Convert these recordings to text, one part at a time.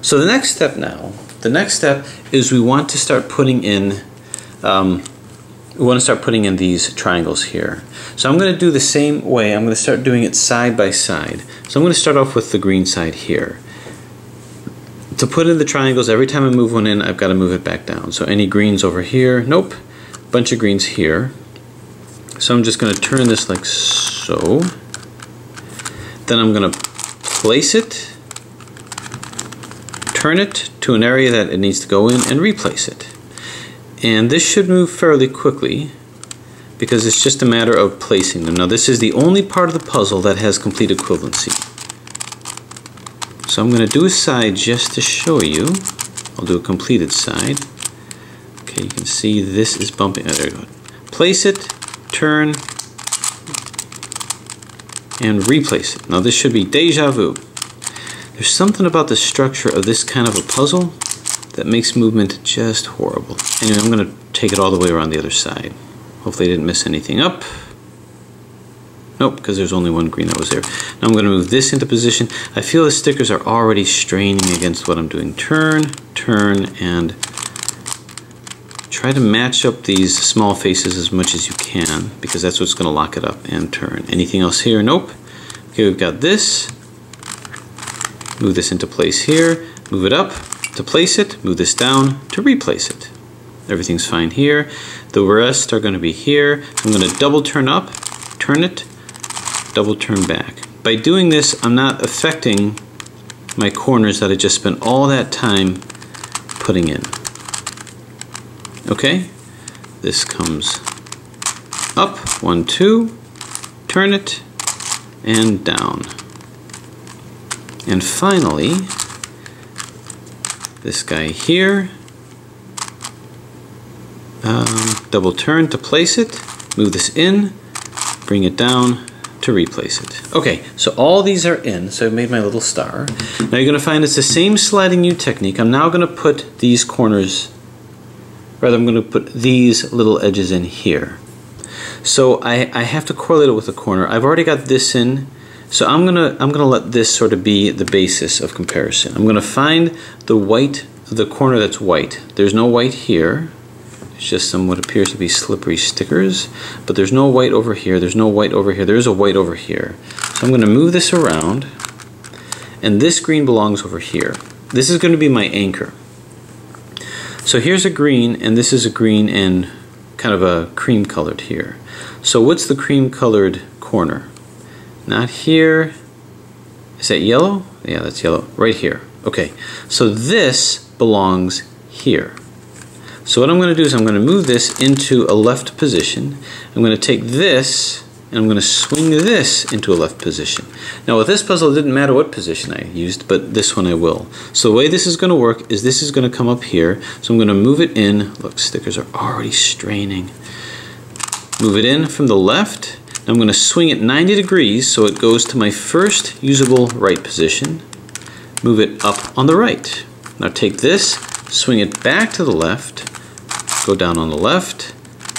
So the next step is we want to start putting in these triangles here. So I'm going to do the same way. I'm going to start doing it side by side. So I'm going to start off with the green side here. To put in the triangles, every time I move one in, I've got to move it back down. So any greens over here, nope, bunch of greens here. So I'm just going to turn this like so. Then I'm going to place it, turn it to an area that it needs to go in, and replace it. And this should move fairly quickly because it's just a matter of placing them. Now this is the only part of the puzzle that has complete equivalency. So I'm going to do a side just to show you. I'll do a completed side. Okay, you can see this is bumping. Oh, there you go. Place it, turn, and replace it. Now this should be deja vu. There's something about the structure of this kind of a puzzle that makes movement just horrible. Anyway, I'm going to take it all the way around the other side. Hopefully I didn't mess anything up. Nope, because there's only one green that was there. Now I'm going to move this into position. I feel the stickers are already straining against what I'm doing. Turn, turn, and try to match up these small faces as much as you can, because that's what's going to lock it up. And turn. Anything else here? Nope. Okay, we've got this. Move this into place here. Move it up to place it. Move this down to replace it. Everything's fine here. The rest are going to be here. I'm going to double turn up, turn it, double turn back. By doing this, I'm not affecting my corners that I just spent all that time putting in. Okay? This comes up, 1, 2, turn it, and down. And finally, this guy here, double turn to place it, move this in, bring it down to replace it. Okay, so all these are in, so I've made my little star. Now you're going to find it's the same sliding U technique. I'm now going to put these corners, rather I'm going to put these little edges in here. So I have to correlate it with the corner. I've already got this in, so I'm gonna let this sort of be the basis of comparison. I'm going to find the white, the corner that's white. There's no white here. It's just some what appears to be slippery stickers, but there's no white over here, there's no white over here, there's a white over here. So I'm going to move this around, and this green belongs over here. This is going to be my anchor. So here's a green, and this is a green and kind of a cream colored here. So what's the cream colored corner? Not here. Is that yellow? Yeah, that's yellow. Right here. Okay, so this belongs here. So what I'm going to do is I'm going to move this into a left position. I'm going to take this and I'm going to swing this into a left position. Now with this puzzle it didn't matter what position I used, but this one I will. So the way this is going to work is this is going to come up here. So I'm going to move it in. Look, stickers are already straining. Move it in from the left. I'm going to swing it 90 degrees so it goes to my first usable right position. Move it up on the right. Now take this, swing it back to the left, go down on the left,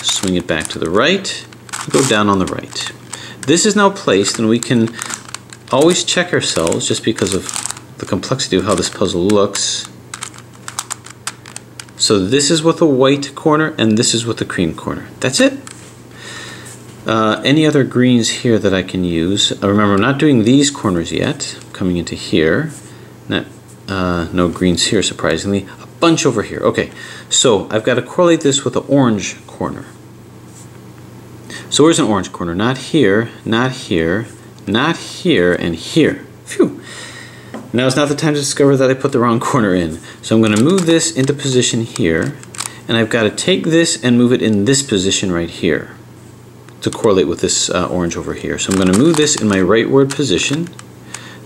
swing it back to the right, go down on the right. This is now placed, and we can always check ourselves just because of the complexity of how this puzzle looks. So this is with the white corner and this is with the cream corner. That's it. Any other greens here that I can use? Remember, I'm not doing these corners yet. I'm coming into here. No greens here, surprisingly. A bunch over here. Okay, so I've got to correlate this with the orange corner. So where's an orange corner? Not here, not here, not here, and here. Phew. Now it's not the time to discover that I put the wrong corner in. So I'm going to move this into position here, and I've got to take this and move it in this position right here to correlate with this orange over here. So I'm going to move this in my rightward position,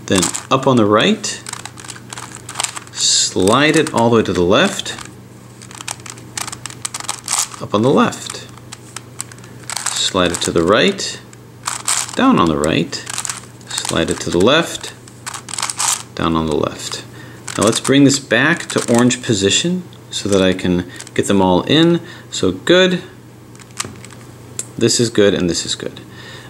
then up on the right, slide it all the way to the left, up on the left, slide it to the right, down on the right, slide it to the left, down on the left. Now let's bring this back to orange position so that I can get them all in. So good. This is good and this is good.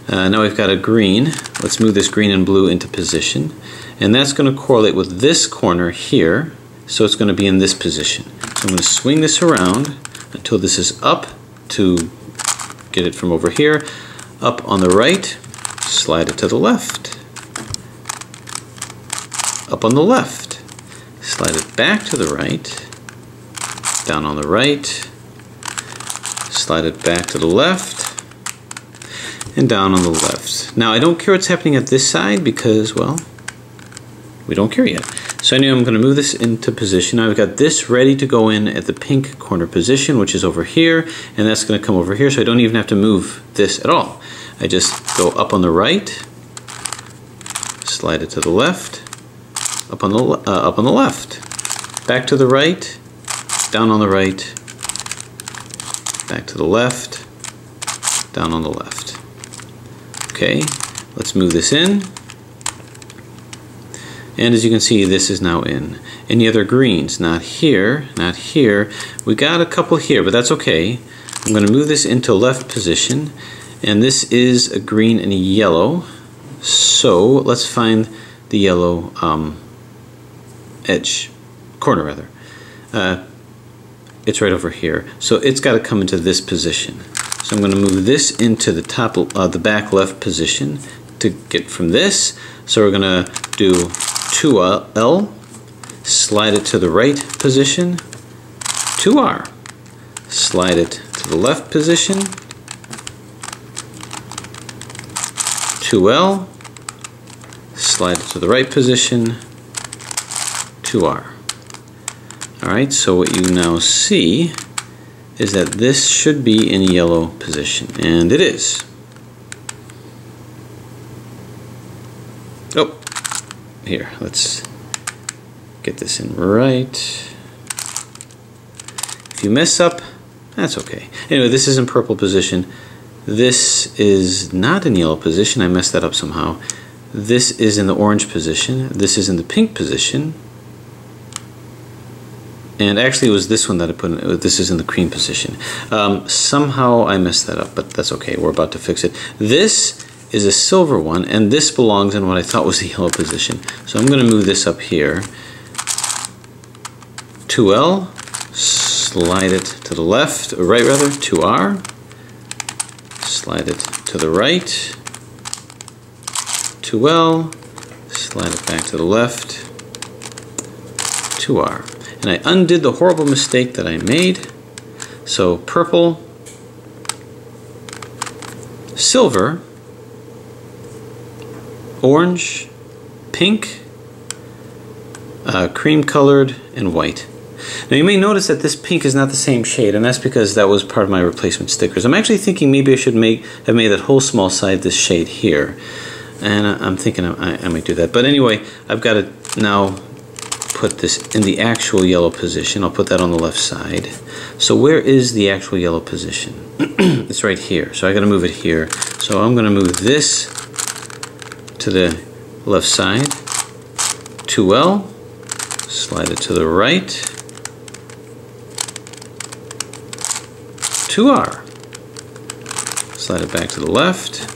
Now we've got a green. Let's move this green and blue into position. And that's going to correlate with this corner here. so it's going to be in this position. So I'm going to swing this around until this is up to get it from over here, up on the right, slide it to the left, up on the left, slide it back to the right, down on the right, slide it back to the left, and down on the left. Now I don't care what's happening at this side because, well, we don't care yet. So anyway, I'm going to move this into position. Now I've got this ready to go in at the pink corner position, which is over here, and that's going to come over here, so I don't even have to move this at all. I just go up on the right, slide it to the left, up on the left, back to the right, down on the right, back to the left, down on the left. Okay, let's move this in. And as you can see, this is now in. Any other greens? Not here, not here. We got a couple here, but that's okay. I'm going to move this into left position, and this is a green and a yellow. So let's find the yellow edge, corner rather. It's right over here. So it's got to come into this position. So I'm going to move this into the top, the back left position to get from this. So we're going to do 2L, slide it to the right position, 2R, slide it to the left position, 2L, slide it to the right position, 2R. Alright, so what you now see is that this should be in yellow position, and it is. Oh, here, let's get this in right. If you mess up, that's okay. Anyway, this is in purple position. This is not in yellow position. I messed that up somehow. This is in the orange position. This is in the pink position. And actually it was this one that I put in, this is in the cream position. Somehow I messed that up, but that's okay. We're about to fix it. This is a silver one, and this belongs in what I thought was the yellow position. So I'm going to move this up here. 2L, slide it to the left, or right rather, 2R, slide it to the right, 2L, slide it back to the left, 2R. And I undid the horrible mistake that I made. So purple, silver, orange, pink, cream colored, and white. Now you may notice that this pink is not the same shade, and that's because that was part of my replacement stickers. I'm actually thinking maybe I should have made that whole small side this shade here. And I'm thinking I might do that. But anyway, I've got to now put this in the actual yellow position. I'll put that on the left side. So where is the actual yellow position? It's right here. So I got to move it here. So I'm going to move this to the left side. 2L, slide it to the right. 2R, slide it back to the left.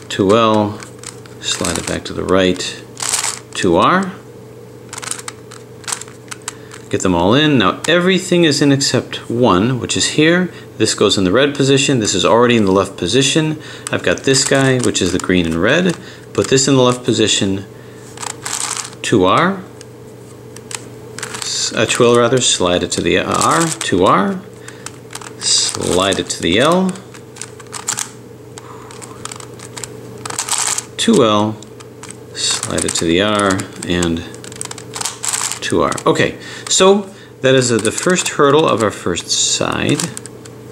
2L, slide it back to the right. 2R. Get them all in. Now everything is in except one, which is here. This goes in the red position. This is already in the left position. I've got this guy, which is the green and red. Put this in the left position. 2R. 2L rather. Slide it to the R. 2R. Slide it to the L. 2L. Slide it to the R. And 2R. Okay, so that is the first hurdle of our first side.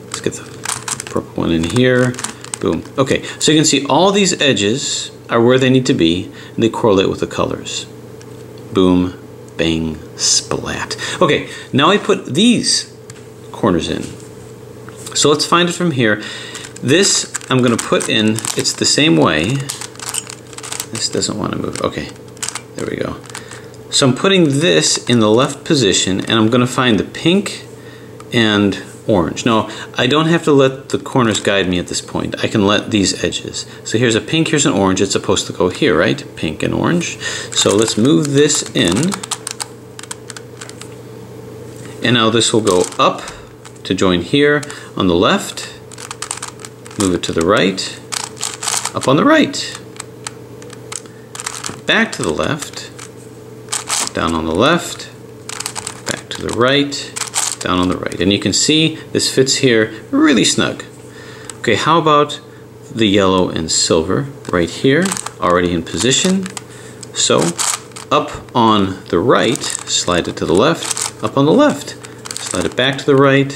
Let's get the purple one in here. Boom. Okay, so you can see all these edges are where they need to be, and they correlate with the colors. Boom, bang, splat. Okay, now I put these corners in. So let's find it from here. This I'm going to put in, it's the same way. This doesn't want to move. Okay, there we go. So I'm putting this in the left position, and I'm going to find the pink and orange. Now, I don't have to let the corners guide me at this point. I can let these edges. So here's a pink, here's an orange. It's supposed to go here, right? Pink and orange. So let's move this in. And now this will go up to join here on the left, move it to the right, up on the right, back to the left, down on the left, back to the right, down on the right. And you can see this fits here really snug. Okay, how about the yellow and silver right here, already in position. So up on the right, slide it to the left, up on the left, slide it back to the right,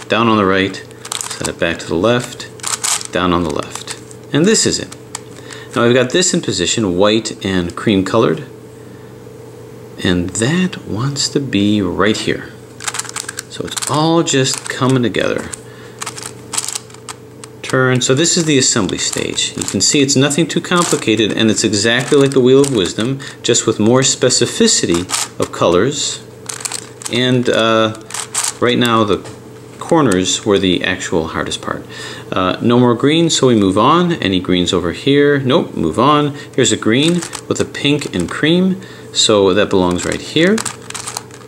down on the right, slide it back to the left, down on the left. And this is it. Now I've got this in position, white and cream colored, and that wants to be right here. So it's all just coming together. Turn. So this is the assembly stage. You can see it's nothing too complicated, and it's exactly like the Wheel of Wisdom, just with more specificity of colors. And right now the corners were the actual hardest part. No more green, so we move on. Any greens over here? Nope, move on. Here's a green with a pink and cream, so that belongs right here.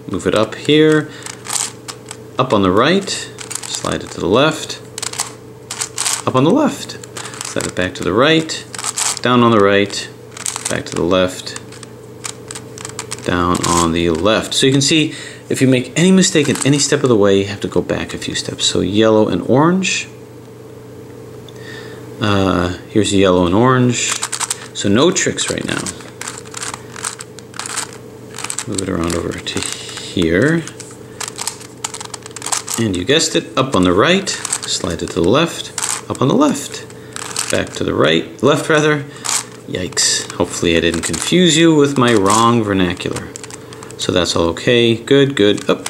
Move it up here, up on the right, slide it to the left, up on the left, slide it back to the right, down on the right, back to the left, down on the left. So you can see if you make any mistake in any step of the way, you have to go back a few steps. So yellow and orange. Here's yellow and orange. So no tricks right now. Move it around over to here. And you guessed it, up on the right, slide it to the left, up on the left, back to the right, left rather. Yikes, hopefully I didn't confuse you with my wrong vernacular. So that's all okay, good, good, up,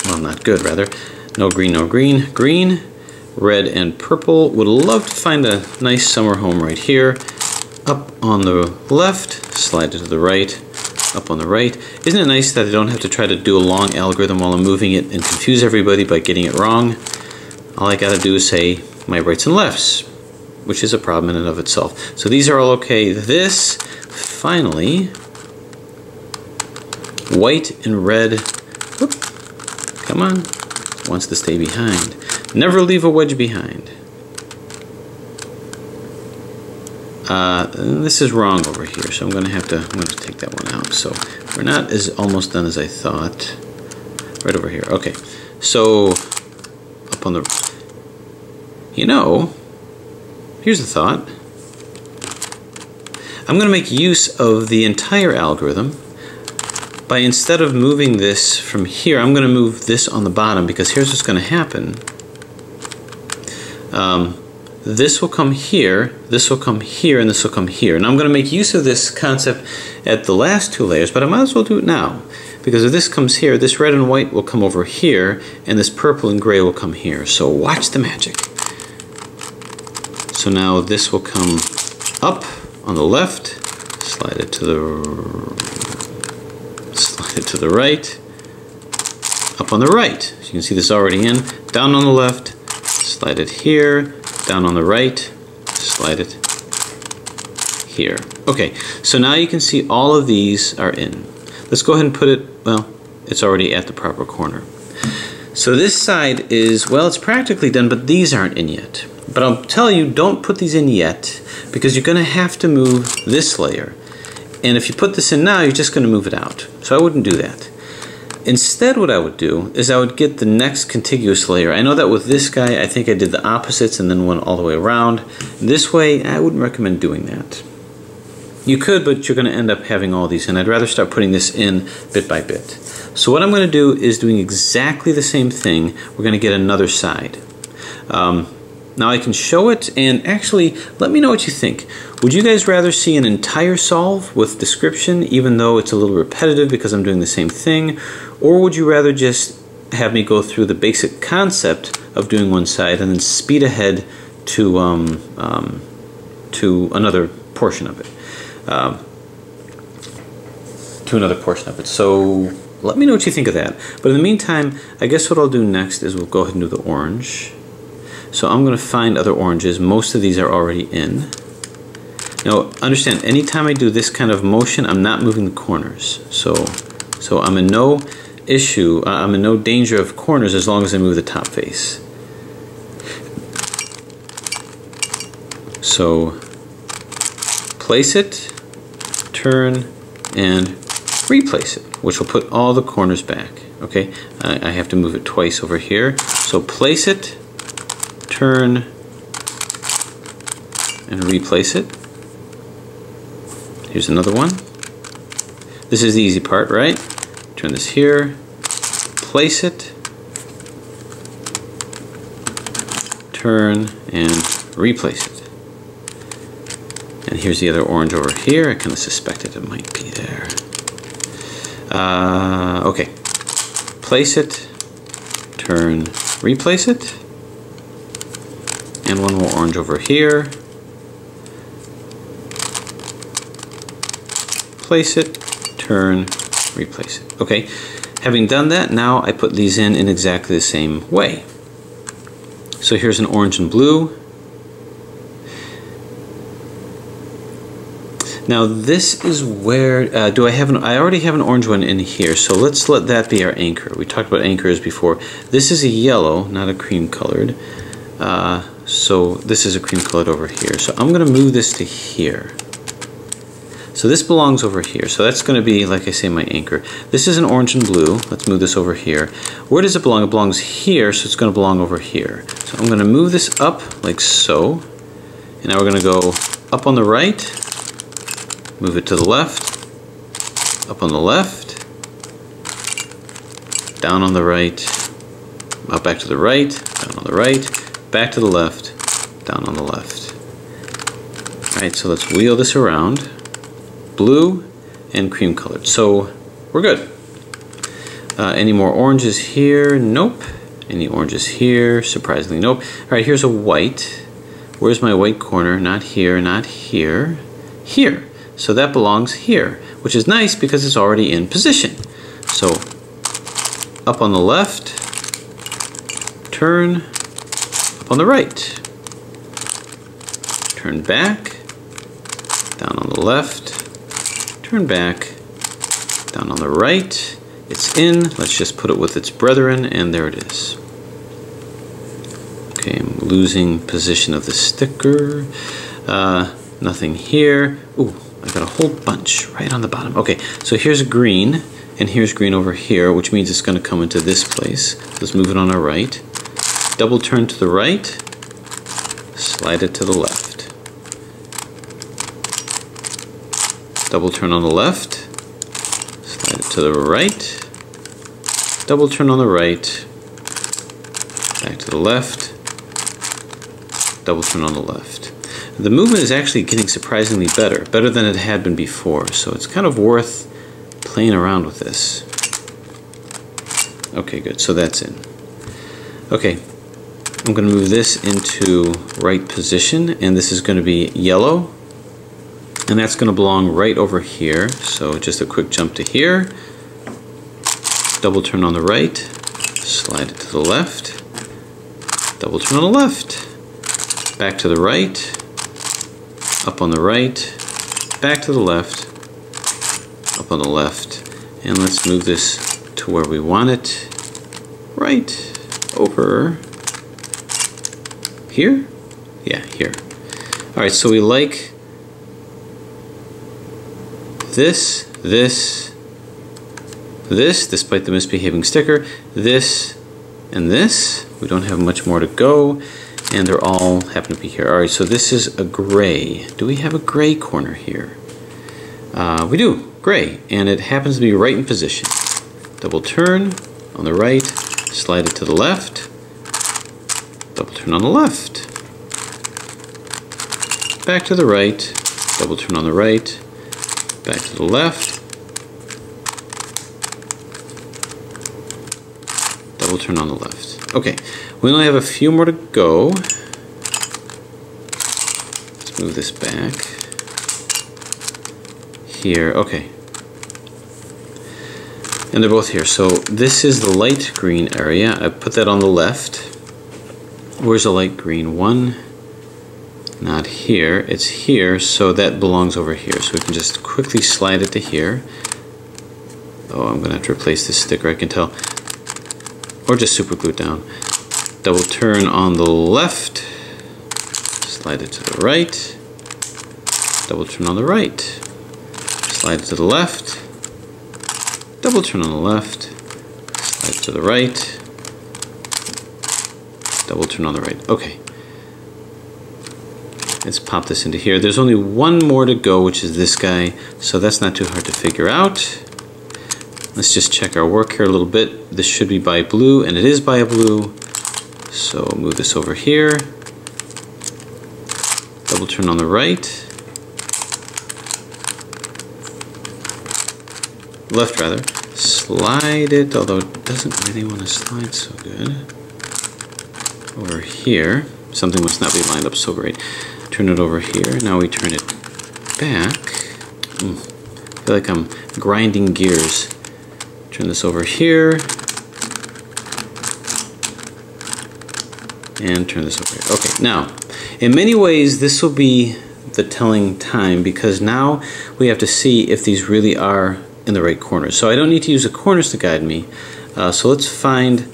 well not good rather, no green, no green, green, red and purple. Would love to find a nice summer home right here, up on the left, slide it to the right, up on the right. Isn't it nice that I don't have to try to do a long algorithm while I'm moving it and confuse everybody by getting it wrong? All I gotta do is say my rights and lefts, which is a problem in and of itself. So these are all okay. This, finally, white and red, whoop, come on, wants to stay behind. Never leave a wedge behind. This is wrong over here, so I'm going to take that one out. So we're not as almost done as I thought. Right over here. Okay, so up on the, you know, here's a thought. I'm going to make use of the entire algorithm by, instead of moving this from here, I'm going to move this on the bottom, because here's what's going to happen. This will come here, this will come here, and this will come here. And I'm going to make use of this concept at the last two layers, but I might as well do it now. Because if this comes here, this red and white will come over here, and this purple and gray will come here. So watch the magic. So now this will come up on the left, slide it to the right, up on the right. So you can see this already in, down on the left, slide it here, down on the right, slide it here. Okay, so now you can see all of these are in. Let's go ahead and put it, well, it's already at the proper corner. So this side is, well, it's practically done, but these aren't in yet. But I'll tell you, don't put these in yet, because you're going to have to move this layer. And if you put this in now, you're just going to move it out. So I wouldn't do that. Instead, what I would do is I would get the next contiguous layer. I know that with this guy, I think I did the opposites and then went all the way around. This way, I wouldn't recommend doing that. You could, but you're going to end up having all these, and I'd rather start putting this in bit by bit. So what I'm going to do is doing exactly the same thing. We're going to get another side. Now I can show it, and actually, let me know what you think. Would you guys rather see an entire solve with description, even though it's a little repetitive because I'm doing the same thing? Or would you rather just have me go through the basic concept of doing one side and then speed ahead to another portion of it? So let me know what you think of that. But in the meantime, I guess what I'll do next is we'll go ahead and do the orange. So I'm going to find other oranges. Most of these are already in. Now understand, anytime I do this kind of motion, I'm not moving the corners. So So I'm in no issue, I'm in no danger of corners as long as I move the top face. So place it, turn, and replace it, which will put all the corners back. Okay, I have to move it twice over here. So place it, turn, and replace it. Here's another one. This is the easy part, right? Turn this here, place it, turn, and replace it. And here's the other orange over here. I kind of suspected it might be there. Okay. Place it, turn, replace it. And one more orange over here. Place it, turn, replace it. Okay. Having done that, now I put these in exactly the same way. So here's an orange and blue. Now this is where, I already have an orange one in here, so let's let that be our anchor. We talked about anchors before. This is a yellow, not a cream colored. So this is a cream colored over here. So I'm going to move this to here. So this belongs over here. So that's going to be, like I say, my anchor. This is an orange and blue. Let's move this over here. Where does it belong? It belongs here, so it's going to belong over here. So I'm going to move this up like so. And now we're going to go up on the right. Move it to the left, up on the left, down on the right, up back to the right, down on the right, back to the left, down on the left. Alright, so let's wheel this around. Blue and cream colored. So we're good. Any more oranges here? Nope. Any oranges here? Surprisingly, nope. Alright, here's a white. Where's my white corner? Not here, not here. Here. So that belongs here, which is nice because it's already in position. So up on the left, turn, up on the right, turn back, down on the left, turn back, down on the right. It's in. Let's just put it with its brethren, and there it is. Okay, I'm losing position of the sticker. Nothing here. Ooh. I got a whole bunch right on the bottom. Okay, so here's green, and here's green over here, which means it's going to come into this place. Let's move it on our right. Double turn to the right, slide it to the left. Double turn on the left, slide it to the right. Double turn on the right, back to the left. Double turn on the left. The movement is actually getting surprisingly better than it had been before, so it's kind of worth playing around with this. Okay, good, so that's in. Okay, I'm going to move this into right position, and this is going to be yellow, and that's going to belong right over here. So just a quick jump to here, double turn on the right, slide it to the left, double turn on the left, back to the right, up on the right, back to the left, up on the left, and let's move this to where we want it, right over here? Yeah, here. Alright, so we like this, despite the misbehaving sticker, this, and this. We don't have much more to go. And they're all happen to be here. Alright, so this is a gray. Do we have a gray corner here? We do, gray. And it happens to be right in position. Double turn on the right, slide it to the left, double turn on the left, back to the right, double turn on the right, back to the left, double turn on the left. Okay. We only have a few more to go. Let's move this back. Here, okay. And they're both here. So this is the light green area. I put that on the left. Where's the light green one? Not here. It's here, so that belongs over here. So we can just quickly slide it to here. Oh, I'm gonna have to replace this sticker, I can tell. Or just super glue it down. Double turn on the left, slide it to the right, double turn on the right, slide it to the left, double turn on the left, slide it to the right, double turn on the right. Okay. Let's pop this into here. There's only one more to go, which is this guy, so that's not too hard to figure out. Let's just check our work here a little bit. This should be by blue, and it is by a blue. So move this over here. Double turn on the right. Left rather. Slide it, although it doesn't really want to slide so good. Over here. Something must not be lined up so great. Turn it over here. Now we turn it back. I feel like I'm grinding gears. Turn this over here. And turn this over here. Okay, now, in many ways, this will be the telling time because now we have to see if these really are in the right corners. So I don't need to use the corners to guide me. So let's find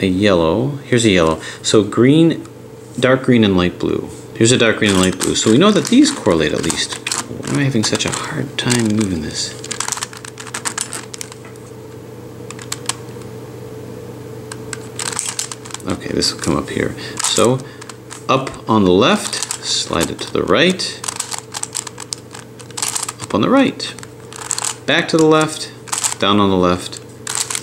a yellow. Here's a yellow. So green, dark green, and light blue. Here's a dark green and light blue. So we know that these correlate at least. Why am I having such a hard time moving this? Okay, this will come up here. So up on the left, slide it to the right, up on the right, back to the left, down on the left,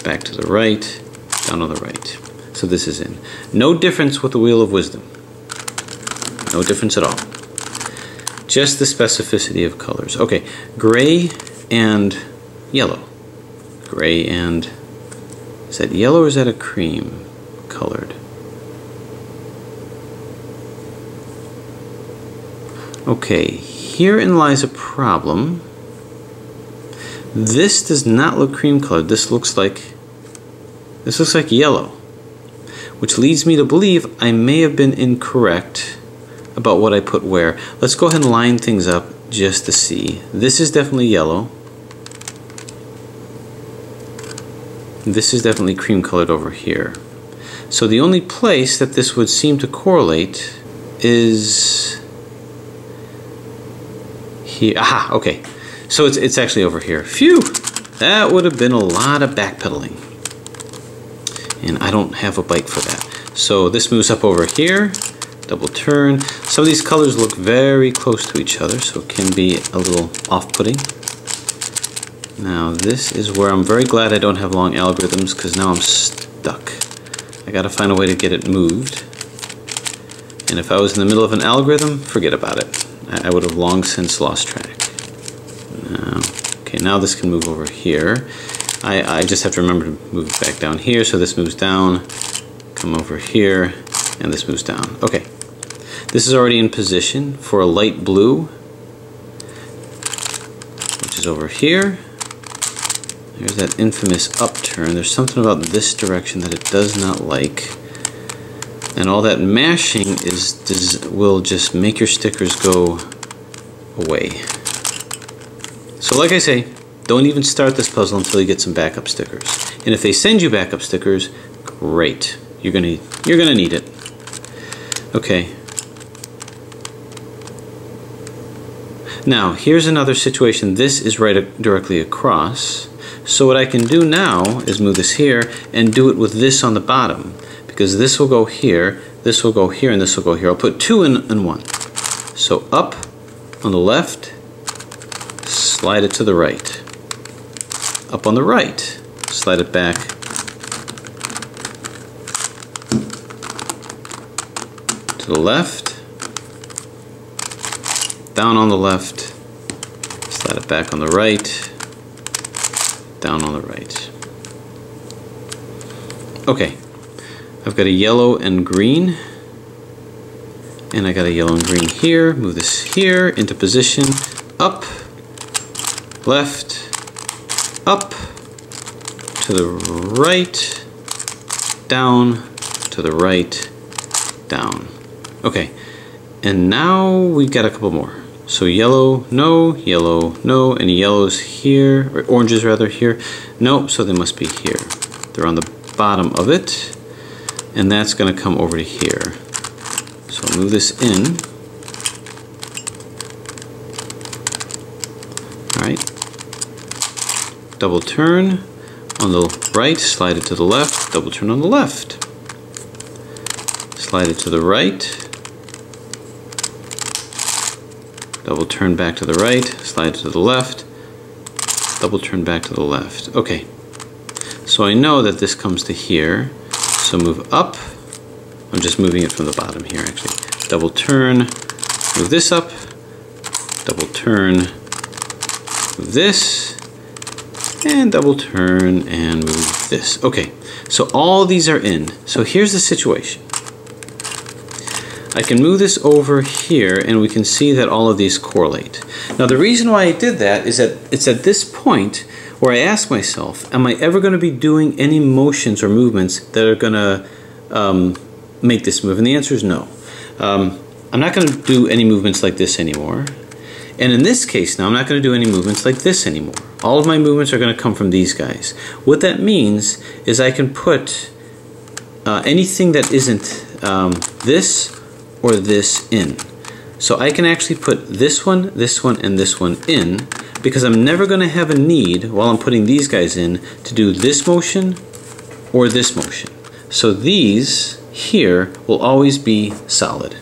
back to the right, down on the right. So this is in. No difference with the Wheel of Wisdom. No difference at all. Just the specificity of colors. Okay, gray and yellow. Gray and, is that yellow or is that a cream colored? Okay, herein lies a problem. This does not look cream colored. This looks like yellow, which leads me to believe I may have been incorrect about what I put where. Let's go ahead and line things up just to see. This is definitely yellow. This is definitely cream colored over here. So the only place that this would seem to correlate is here. Aha, okay. So it's actually over here. Phew! That would have been a lot of backpedaling. And I don't have a bike for that. So this moves up over here. Double turn. Some of these colors look very close to each other, so it can be a little off-putting. Now this is where I'm very glad I don't have long algorithms, because now I'm stuck. I gotta find a way to get it moved. And if I was in the middle of an algorithm, forget about it. I would have long since lost track. Okay, now this can move over here. I just have to remember to move it back down here, so this moves down, come over here, and this moves down. Okay, this is already in position for a light blue, which is over here. There's that infamous upturn. There's something about this direction that it does not like. And all that mashing will just make your stickers go away. So like I say, don't even start this puzzle until you get some backup stickers. And if they send you backup stickers, great. You're gonna need it. Okay. Now, here's another situation. This is right directly across. So what I can do now is move this here and do it with this on the bottom. Because this will go here, this will go here, and this will go here. I'll put two in one. So up on the left, slide it to the right. Up on the right, slide it back. To the left. Down on the left. Slide it back on the right. Down on the right. Okay. I've got a yellow and green. And I got a yellow and green here. Move this here into position. Up. Left. Up. To the right. Down. To the right. Down. Okay. And now we've got a couple more. So yellow, no, any yellows here, or oranges rather here, no, so they must be here. They're on the bottom of it, and that's going to come over to here. So I'll move this in. Alright, double turn on the right, slide it to the left, double turn on the left. Slide it to the right, double turn back to the right, slide it to the left, double turn back to the left. Okay, so I know that this comes to here, so move up. I'm just moving it from the bottom here actually. Double turn, move this up, double turn, move this, and double turn and move this. Okay, so all these are in. So here's the situation. I can move this over here and we can see that all of these correlate. Now the reason why I did that is that it's at this point where I ask myself, am I ever going to be doing any motions or movements that are going to make this move? And the answer is no. I'm not going to do any movements like this anymore. And in this case now, I'm not going to do any movements like this anymore. All of my movements are going to come from these guys. What that means is I can put anything that isn't this or this in. So I can actually put this one, and this one in, because I'm never going to have a need, while I'm putting these guys in, to do this motion or this motion. So these here will always be solid.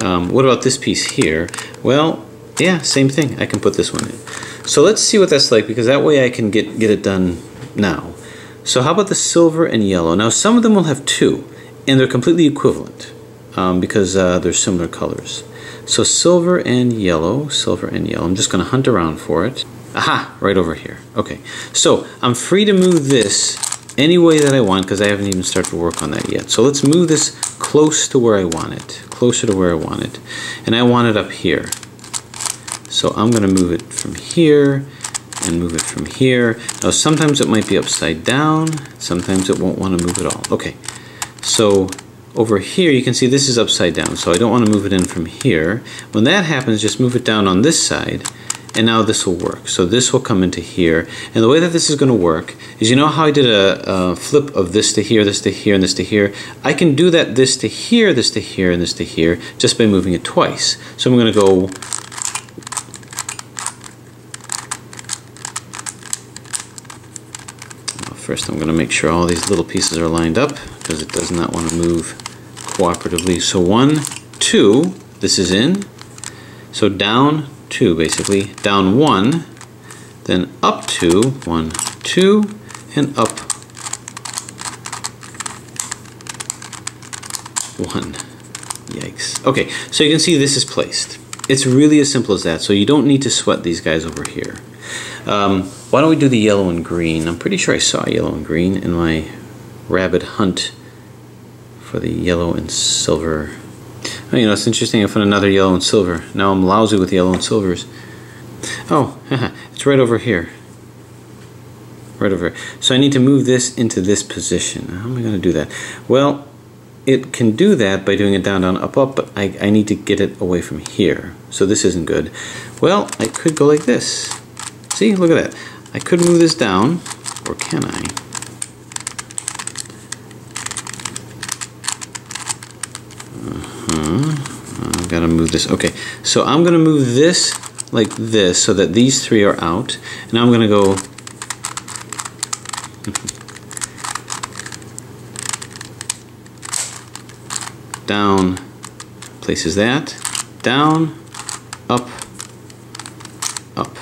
What about this piece here? Well, yeah, same thing. I can put this one in. So let's see what that's like, because that way I can get it done now. So how about the silver and yellow? Now some of them will have two, and they're completely equivalent because they're similar colors. So silver and yellow, I'm just going to hunt around for it. Aha, right over here. Okay, so I'm free to move this any way that I want because I haven't even started to work on that yet. So let's move this close to where I want it, closer to where I want it. And I want it up here. So I'm going to move it from here and move it from here. Now sometimes it might be upside down, sometimes it won't want to move at all. Okay, so over here you can see this is upside down, so I don't want to move it in from here. When that happens, just move it down on this side, and now this will work. So this will come into here, and the way that this is going to work is, you know how I did a flip of this to here, this to here, and this to here? I can do that this to here, this to here, and this to here just by moving it twice. So I'm going to go first. I'm going to make sure all these little pieces are lined up because it does not want to move cooperatively. So 1, 2, this is in. So down 2, basically. Down 1, then up 2, 1, 2, and up 1. Yikes. Okay, so you can see this is placed. It's really as simple as that, so you don't need to sweat these guys over here. Why don't we do the yellow and green? I'm pretty sure I saw yellow and green in my rabid hunt for the yellow and silver. Oh, you know, it's interesting, I found another yellow and silver. Now I'm lousy with yellow and silvers. Oh, it's right over here. Right over here. So I need to move this into this position. How am I going to do that? Well, it can do that by doing it down, down, up, up, but I need to get it away from here. So this isn't good. Well, I could go like this. See, look at that. I could move this down, or can I? I've got to move this. Okay, so I'm going to move this like this so that these three are out. And I'm going to go down, places that, down, up, up.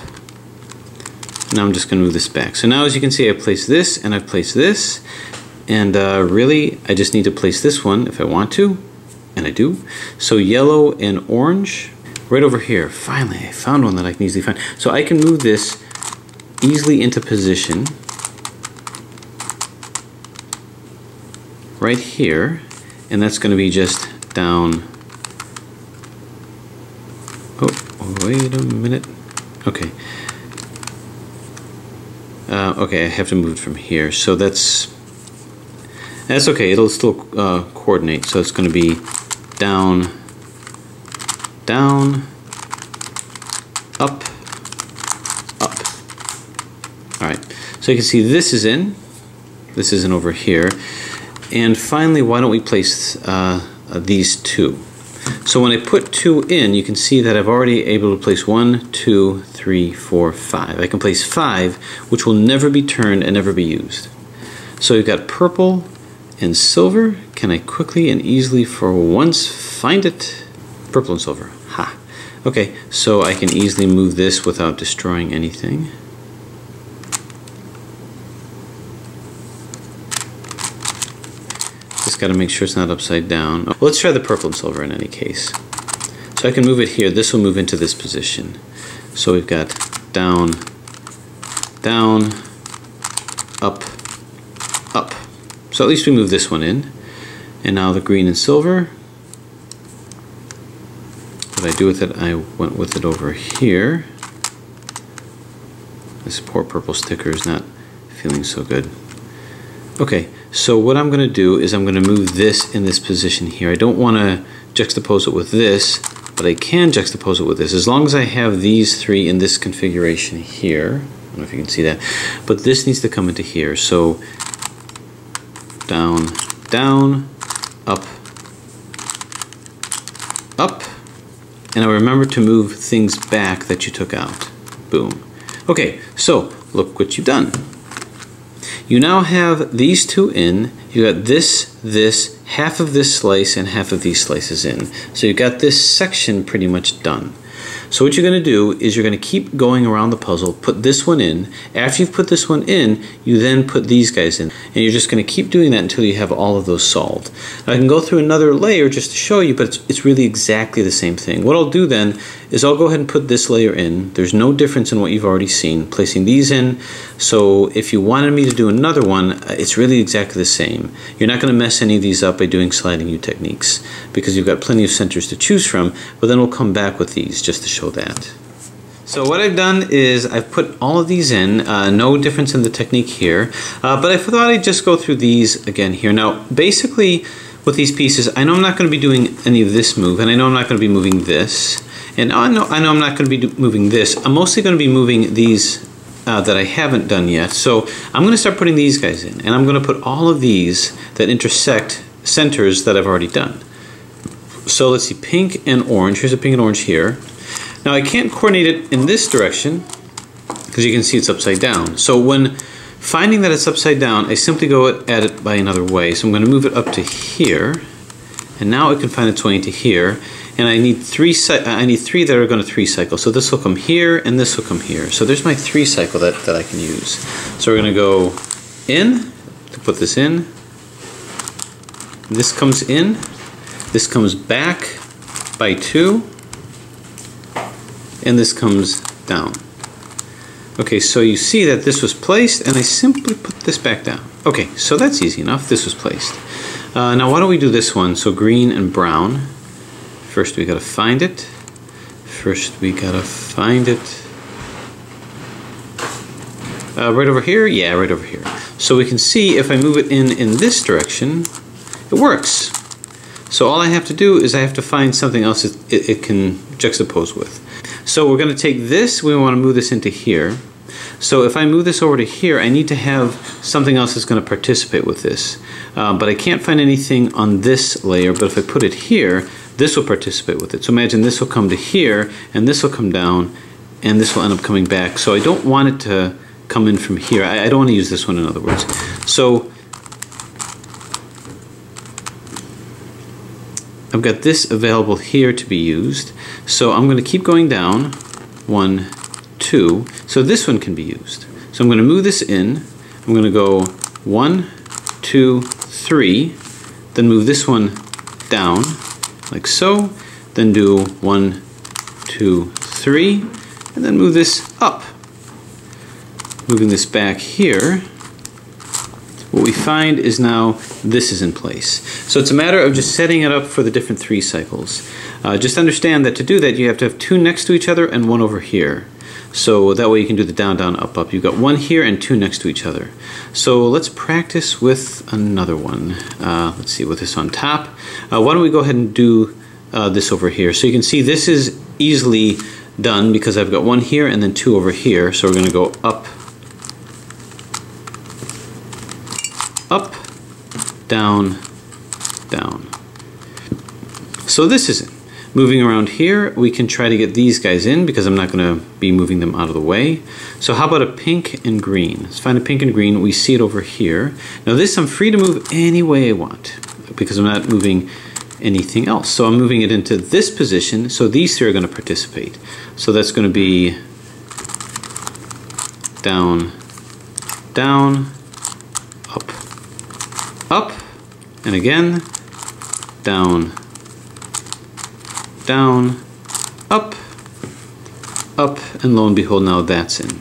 Now I'm just going to move this back. So now as you can see, I place this and I place this, and really I just need to place this one if I want to, and I do. So yellow and orange right over here. Finally, I found one that I can easily find. So I can move this easily into position right here, and that's going to be just down. Oh, wait a minute. Okay. Okay, I have to move it from here, so that's okay. It'll still coordinate, so it's going to be down, down, up, up. All right, so you can see this is in, this isn't over here. And finally, why don't we place these two? So when I put 2 in, you can see that I've already able to place 1, 2, 3, 4, 5. I can place 5, which will never be turned and never be used. So you've got purple and silver. Can I quickly and easily for once find it? Purple and silver. Ha. Okay, so I can easily move this without destroying anything. Just got to make sure it's not upside down. Well, let's try the purple and silver in any case. So I can move it here. This will move into this position. So we've got down, down, up, up. So at least we move this one in. And now the green and silver. What did I do with it? I went with it over here. This poor purple sticker is not feeling so good. Okay, so what I'm going to do is I'm going to move this in this position here. I don't want to juxtapose it with this, but I can juxtapose it with this. As long as I have these 3 in this configuration here, I don't know if you can see that, but this needs to come into here. So down, down, up, up, and now remember to move things back that you took out. Boom. Okay, so look what you've done. You now have these 2 in, you got this, this, half of this slice, and half of these slices in. So you've got this section pretty much done. So what you're going to do is you're going to keep going around the puzzle, put this one in. After you've put this one in, you then put these guys in. And you're just going to keep doing that until you have all of those solved. Now, I can go through another layer just to show you, but it's really exactly the same thing. What I'll do then is I'll go ahead and put this layer in. There's no difference in what you've already seen, placing these in. So if you wanted me to do another one, it's really exactly the same. You're not going to mess any of these up by doing sliding U techniques because you've got plenty of centers to choose from, but then we'll come back with these just to show that. So what I've done is I've put all of these in, no difference in the technique here, but I thought I'd just go through these again here. Now basically with these pieces, I know I'm not going to be doing any of this move, and I know I'm not going to be moving this, and I know I'm not going to be moving this. I'm mostly going to be moving these that I haven't done yet. So I'm going to start putting these guys in, and I'm going to put all of these that intersect centers that I've already done. So let's see, pink and orange. Here's a pink and orange here. Now I can't coordinate it in this direction because you can see it's upside down. So when finding that it's upside down, I simply go at it by another way. So I'm going to move it up to here, and now it can find its way into here. And I need three that are going to 3 cycle. So this will come here, and this will come here. So there's my 3 cycle that I can use. So we're going to go in to put this in. This comes in. This comes back by 2. And this comes down. Okay, so you see that this was placed, and I simply put this back down. Okay, so that's easy enough. This was placed. Now why don't we do this one? So green and brown. First we gotta find it. First we gotta find it. Right over here? Yeah, right over here. So we can see if I move it in this direction, it works. So all I have to do is I have to find something else it can juxtapose with. So we're going to take this, we want to move this into here. So if I move this over to here, I need to have something else that's going to participate with this. But I can't find anything on this layer, but if I put it here, this will participate with it. So imagine this will come to here, and this will come down, and this will end up coming back. So I don't want it to come in from here. I don't want to use this one, in other words. So I've got this available here to be used. So I'm going to keep going down. 1, 2. So this one can be used. So I'm going to move this in. I'm going to go 1, 2, 3. Then move this one down, like so. Then do 1, 2, 3. And then move this up. Moving this back here. What we find is now this is in place. So it's a matter of just setting it up for the different 3 cycles. Just understand that to do that you have to have 2 next to each other and 1 over here. So that way you can do the down, down, up, up. You've got 1 here and 2 next to each other. So let's practice with another one. Let's see, with this on top. Why don't we go ahead and do this over here. So you can see this is easily done because I've got one here and then two over here. So we're going to go up, up, down, down. So this is it. Moving around here, we can try to get these guys in because I'm not going to be moving them out of the way. So how about a pink and green? Let's find a pink and green. We see it over here. Now this I'm free to move any way I want because I'm not moving anything else. So I'm moving it into this position, so these three are going to participate. So that's going to be down, down, up, up, and again, down, down, up, up, and lo and behold, now that's in.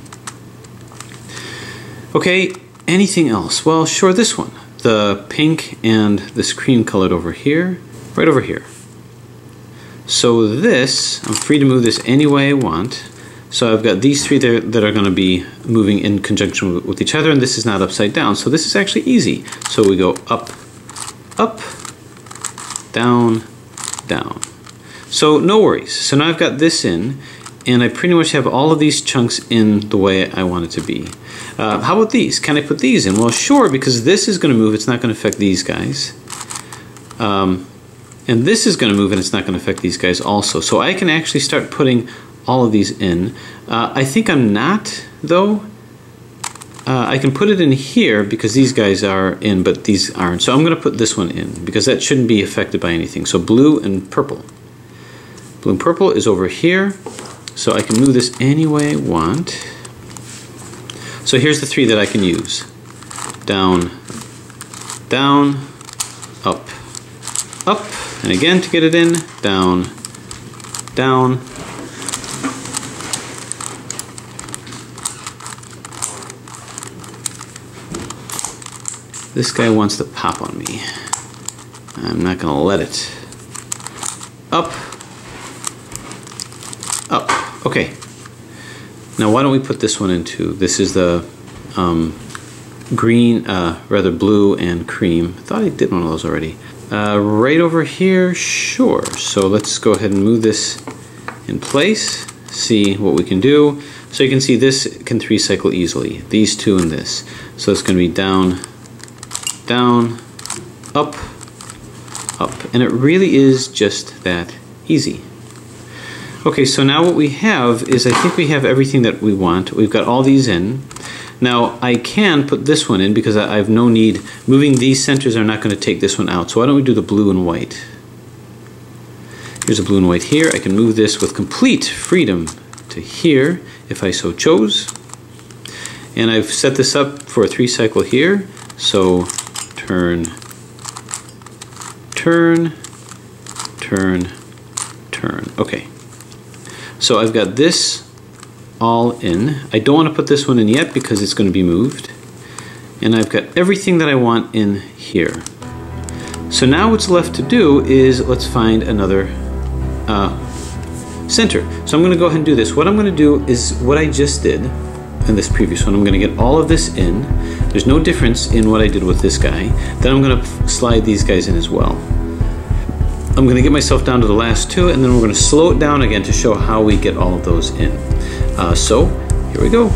Okay, anything else? Well, sure, this one. The pink and this cream colored over here, right over here. So this, I'm free to move this any way I want. So I've got these three there that are going to be moving in conjunction with each other, and this is not upside down. So this is actually easy. So we go up, up, down, down. So no worries. So now I've got this in, and I pretty much have all of these chunks in the way I want it to be. How about these? Can I put these in? Well, sure, because this is going to move. It's not going to affect these guys. And this is going to move, and it's not going to affect these guys also. So I can actually start putting all of these in. I think I'm not, though. I can put it in here because these guys are in, but these aren't. So I'm going to put this one in because that shouldn't be affected by anything. So blue and purple. Blue and purple is over here, so I can move this any way I want. So here's the three that I can use. Down, down, up, up, and again to get it in, down, down, this guy wants to pop on me. I'm not going to let it. Up, up. Okay. Now why don't we put this one into, this is the green, rather blue and cream. I thought I did one of those already. Right over here, sure. So let's go ahead and move this in place, see what we can do. So you can see this can three cycle easily, these two and this. So it's going to be down, down, up, up. And it really is just that easy. Okay, so now what we have is, I think we have everything that we want. We've got all these in. Now I can put this one in because I have no need. Moving these centers are not going to take this one out. So why don't we do the blue and white? Here's a blue and white here. I can move this with complete freedom to here if I so chose. And I've set this up for a three cycle here. So turn, turn, turn, turn. Okay. So I've got this all in. I don't want to put this one in yet because it's going to be moved. And I've got everything that I want in here. So now what's left to do is let's find another center. So I'm going to go ahead and do this. What I'm going to do is what I just did in this previous one. I'm going to get all of this in. There's no difference in what I did with this guy. Then I'm going to slide these guys in as well. I'm going to get myself down to the last two, and then we're going to slow it down again to show how we get all of those in. So here we go.